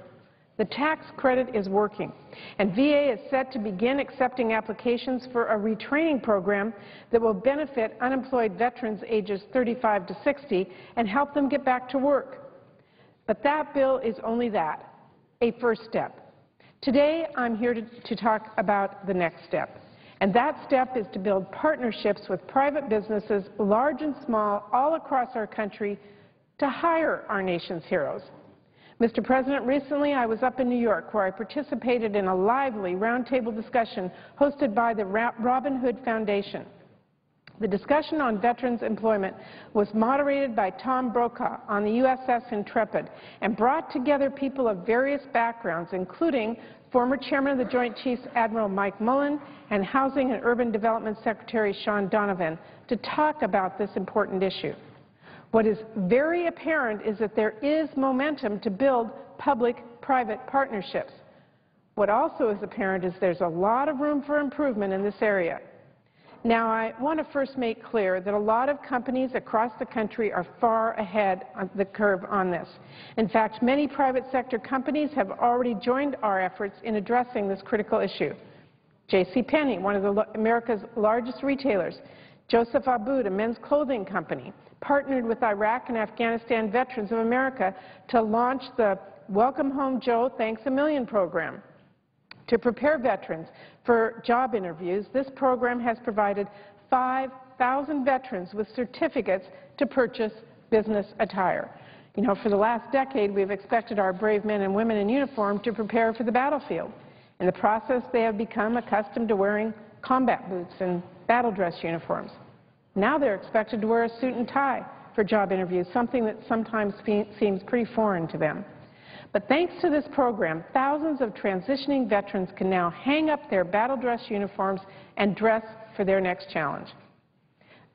The tax credit is working, and VA is set to begin accepting applications for a retraining program that will benefit unemployed veterans ages 35 to 60 and help them get back to work. But that bill is only that, a first step. Today, I'm here to talk about the next step, and that step is to build partnerships with private businesses, large and small, all across our country, to hire our nation's heroes. Mr. President, recently I was up in New York where I participated in a lively roundtable discussion hosted by the Robin Hood Foundation. The discussion on veterans employment was moderated by Tom Brokaw on the USS Intrepid and brought together people of various backgrounds, including former Chairman of the Joint Chiefs Admiral Mike Mullen and Housing and Urban Development Secretary Sean Donovan, to talk about this important issue. What is very apparent is that there is momentum to build public-private partnerships. What also is apparent is there's a lot of room for improvement in this area. Now, I want to first make clear that a lot of companies across the country are far ahead of the curve on this. In fact, many private sector companies have already joined our efforts in addressing this critical issue. JCPenney, one of America's largest retailers, Joseph Abboud, a men's clothing company, partnered with Iraq and Afghanistan Veterans of America to launch the Welcome Home Joe Thanks a Million program. To prepare veterans for job interviews, this program has provided 5,000 veterans with certificates to purchase business attire. You know, for the last decade, we've expected our brave men and women in uniform to prepare for the battlefield. In the process, they have become accustomed to wearing combat boots and battle dress uniforms. Now they're expected to wear a suit and tie for job interviews, something that sometimes seems pretty foreign to them. But thanks to this program, thousands of transitioning veterans can now hang up their battle dress uniforms and dress for their next challenge.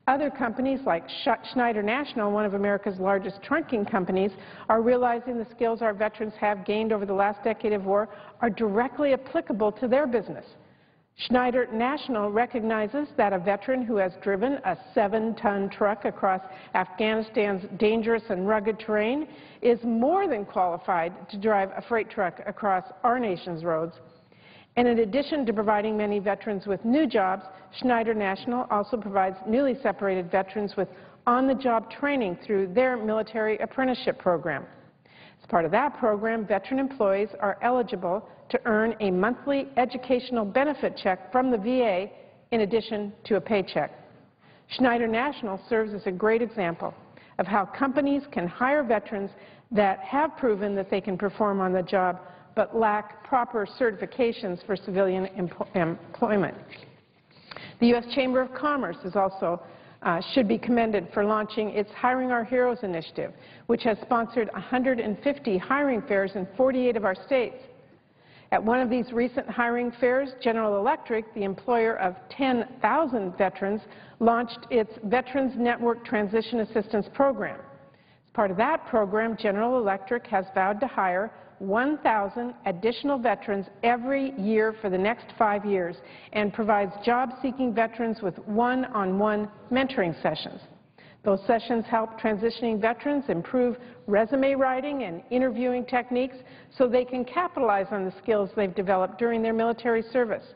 Other companies like Schneider National, one of America's largest trunking companies, are realizing the skills our veterans have gained over the last decade of war are directly applicable to their business. Schneider National recognizes that a veteran who has driven a 7-ton truck across Afghanistan's dangerous and rugged terrain is more than qualified to drive a freight truck across our nation's roads. And in addition to providing many veterans with new jobs, Schneider National also provides newly separated veterans with on-the-job training through their military apprenticeship program. As part of that program, veteran employees are eligible to earn a monthly educational benefit check from the VA in addition to a paycheck. Schneider National serves as a great example of how companies can hire veterans that have proven that they can perform on the job but lack proper certifications for civilian employment. The U.S. Chamber of Commerce is also should be commended for launching its Hiring Our Heroes initiative, which has sponsored 150 hiring fairs in 48 of our states. At one of these recent hiring fairs, General Electric, the employer of 10,000 veterans, launched its Veterans Network Transition Assistance Program. As part of that program, General Electric has vowed to hire 1,000 additional veterans every year for the next 5 years and provides job-seeking veterans with one-on-one mentoring sessions. Those sessions help transitioning veterans improve resume writing and interviewing techniques so they can capitalize on the skills they've developed during their military service.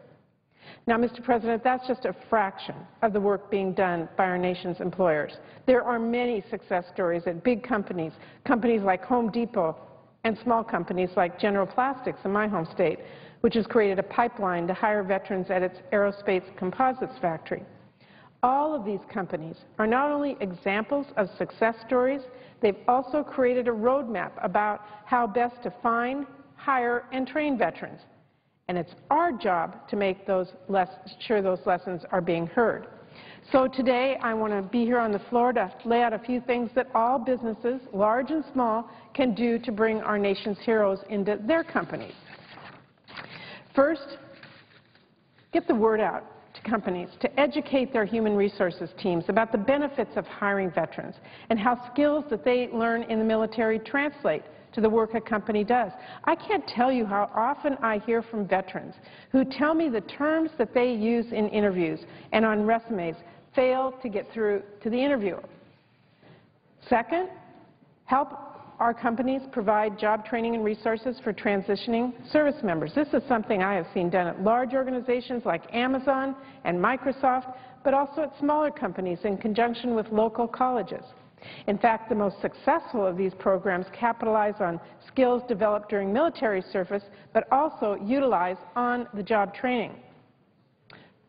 Now, Mr. President, that's just a fraction of the work being done by our nation's employers. There are many success stories at big companies, companies like Home Depot, and small companies like General Plastics in my home state, which has created a pipeline to hire veterans at its aerospace composites factory. All of these companies are not only examples of success stories, they've also created a roadmap about how best to find, hire, and train veterans. And it's our job to make sure those lessons are being heard. So today, I want to be here on the floor to lay out a few things that all businesses, large and small, can do to bring our nation's heroes into their companies. First, get the word out to companies to educate their human resources teams about the benefits of hiring veterans and how skills that they learn in the military translate to the work a company does. I can't tell you how often I hear from veterans who tell me the terms that they use in interviews and on resumes fail to get through to the interviewer. Second, help our companies provide job training and resources for transitioning service members. This is something I have seen done at large organizations like Amazon and Microsoft, but also at smaller companies in conjunction with local colleges. In fact, the most successful of these programs capitalize on skills developed during military service, but also utilize on-the-job training.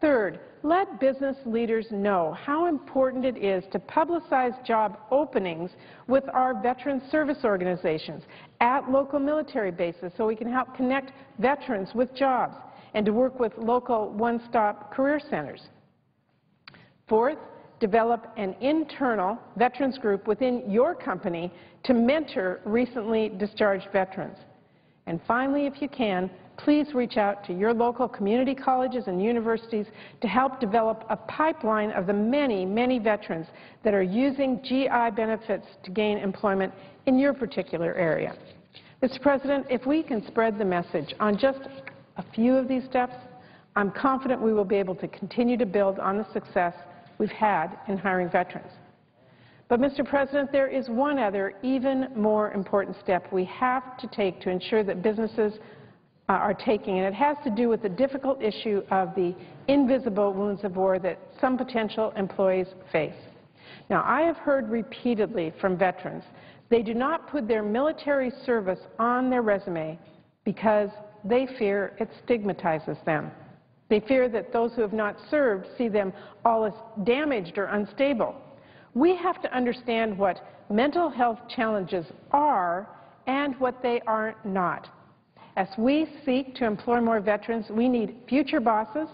Third, let business leaders know how important it is to publicize job openings with our veteran service organizations at local military bases so we can help connect veterans with jobs and to work with local one-stop career centers. Fourth, develop an internal veterans group within your company to mentor recently discharged veterans. And finally, if you can, please reach out to your local community colleges and universities to help develop a pipeline of the many, many veterans that are using GI benefits to gain employment in your particular area. Mr. President, if we can spread the message on just a few of these steps, I'm confident we will be able to continue to build on the success we've had in hiring veterans. But, Mr. President, there is one other, even more important step we have to take to ensure that businesses are taking, and it has to do with the difficult issue of the invisible wounds of war that some potential employees face. Now, I have heard repeatedly from veterans they do not put their military service on their resume because they fear it stigmatizes them. They fear that those who have not served see them all as damaged or unstable. We have to understand what mental health challenges are and what they are not. As we seek to employ more veterans, we need future bosses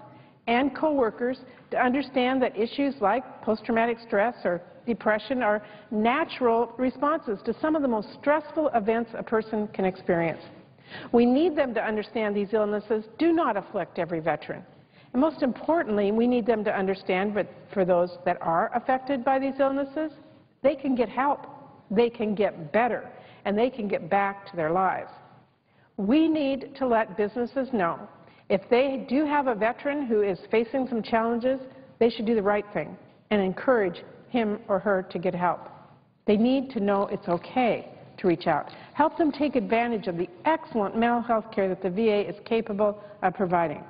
and coworkers to understand that issues like post-traumatic stress or depression are natural responses to some of the most stressful events a person can experience. We need them to understand these illnesses do not afflict every veteran. And most importantly, we need them to understand that for those that are affected by these illnesses, they can get help, they can get better, and they can get back to their lives. We need to let businesses know if they do have a veteran who is facing some challenges, they should do the right thing and encourage him or her to get help. They need to know it's okay to reach out. Help them take advantage of the excellent mental health care that the VA is capable of providing.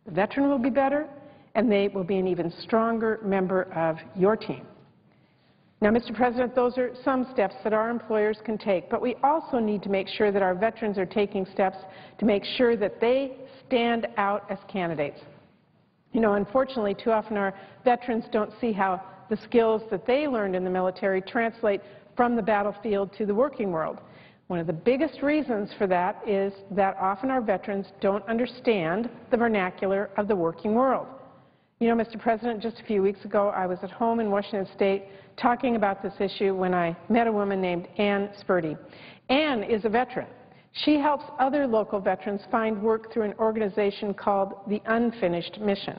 The veteran will be better, and they will be an even stronger member of your team. Now, Mr. President, those are some steps that our employers can take, but we also need to make sure that our veterans are taking steps to make sure that they stand out as candidates. You know, unfortunately, too often our veterans don't see how the skills that they learned in the military translate from the battlefield to the working world. One of the biggest reasons for that is that often our veterans don't understand the vernacular of the working world. You know, Mr. President, just a few weeks ago, I was at home in Washington State talking about this issue when I met a woman named Ann Spurdy. Ann is a veteran. She helps other local veterans find work through an organization called the Unfinished Mission.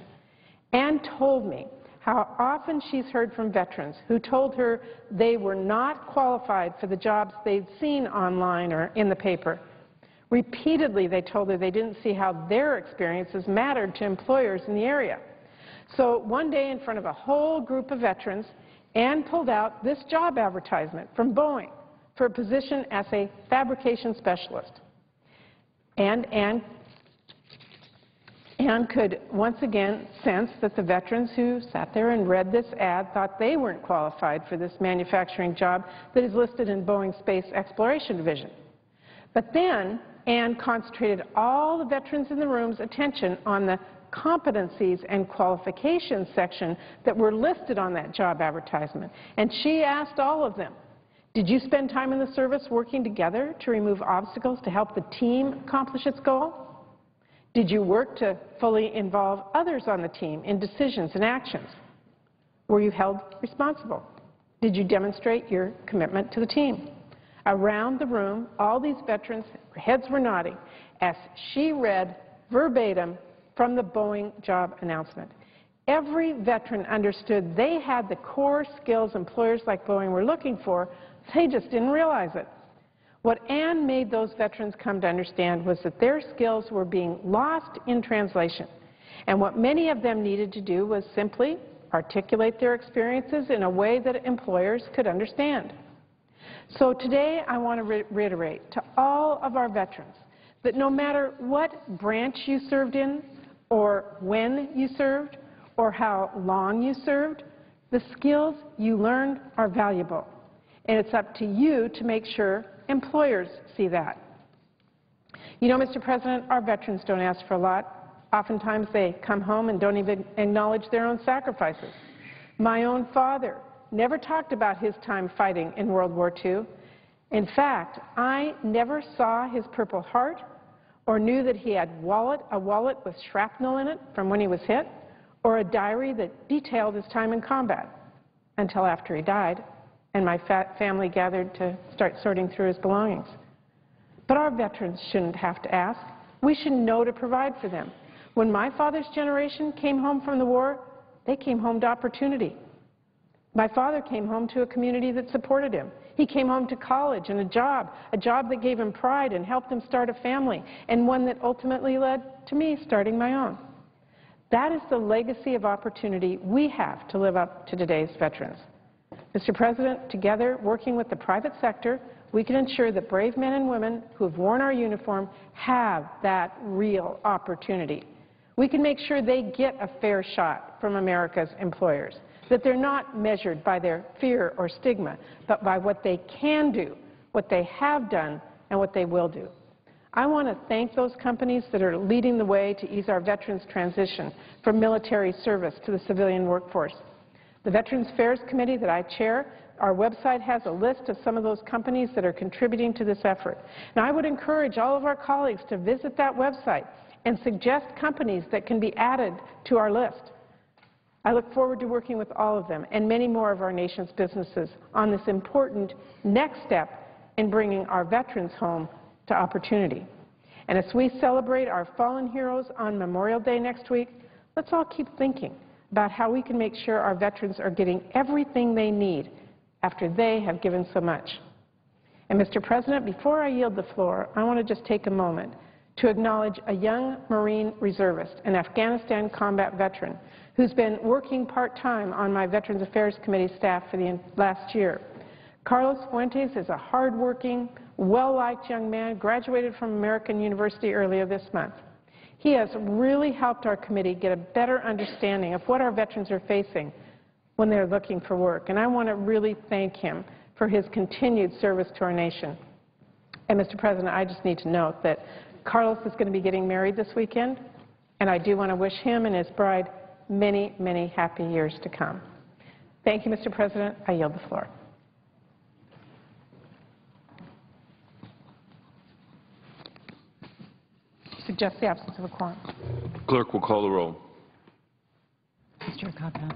Ann told me how often she's heard from veterans who told her they were not qualified for the jobs they'd seen online or in the paper. Repeatedly, they told her they didn't see how their experiences mattered to employers in the area. So one day, in front of a whole group of veterans, Ann pulled out this job advertisement from Boeing for a position as a fabrication specialist. And Ann could once again sense that the veterans who sat there and read this ad thought they weren't qualified for this manufacturing job that is listed in Boeing's Space Exploration Division. But then Ann concentrated all the veterans in the room's attention on the competencies and qualifications section that were listed on that job advertisement. And she asked all of them, did you spend time in the service working together to remove obstacles to help the team accomplish its goal? Did you work to fully involve others on the team in decisions and actions? Were you held responsible? Did you demonstrate your commitment to the team? Around the room, all these veterans' heads were nodding as she read verbatim from the Boeing job announcement. Every veteran understood they had the core skills employers like Boeing were looking for. They just didn't realize it. What Ann made those veterans come to understand was that their skills were being lost in translation. And what many of them needed to do was simply articulate their experiences in a way that employers could understand. So today I want to reiterate to all of our veterans that no matter what branch you served in, or when you served, or how long you served, the skills you learned are valuable. And it's up to you to make sure employers see that. You know, Mr. President, our veterans don't ask for a lot. Oftentimes they come home and don't even acknowledge their own sacrifices. My own father never talked about his time fighting in World War II. In fact, I never saw his Purple Heart or knew that he had a wallet with shrapnel in it from when he was hit, or a diary that detailed his time in combat until after he died and my family gathered to start sorting through his belongings. But our veterans shouldn't have to ask. We should know to provide for them. When my father's generation came home from the war, they came home to opportunity. My father came home to a community that supported him. He came home to college and a job that gave him pride and helped him start a family, and one that ultimately led to me starting my own. That is the legacy of opportunity we have to live up to today's veterans. Mr. President, together, working with the private sector, we can ensure that brave men and women who have worn our uniform have that real opportunity. We can make sure they get a fair shot from America's employers, that they're not measured by their fear or stigma, but by what they can do, what they have done, and what they will do. I want to thank those companies that are leading the way to ease our veterans' transition from military service to the civilian workforce. The Veterans Affairs Committee that I chair, our website has a list of some of those companies that are contributing to this effort. And I would encourage all of our colleagues to visit that website and suggest companies that can be added to our list. I look forward to working with all of them and many more of our nation's businesses on this important next step in bringing our veterans home to opportunity. And as we celebrate our fallen heroes on Memorial Day next week, let's all keep thinking about how we can make sure our veterans are getting everything they need after they have given so much. And Mr. President, before I yield the floor, I want to just take a moment to acknowledge a young Marine reservist, an Afghanistan combat veteran, who's been working part-time on my Veterans Affairs Committee staff for the last year. Carlos Fuentes is a hard-working, well-liked young man, graduated from American University earlier this month. He has really helped our committee get a better understanding of what our veterans are facing when they're looking for work, and I want to really thank him for his continued service to our nation. And Mr. President, I just need to note that Carlos is going to be getting married this weekend, and I do want to wish him and his bride many, many happy years to come. Thank you, Mr. President. I yield the floor. Suggest the absence of a quorum. Clerk will call the roll. Mr. Acosta.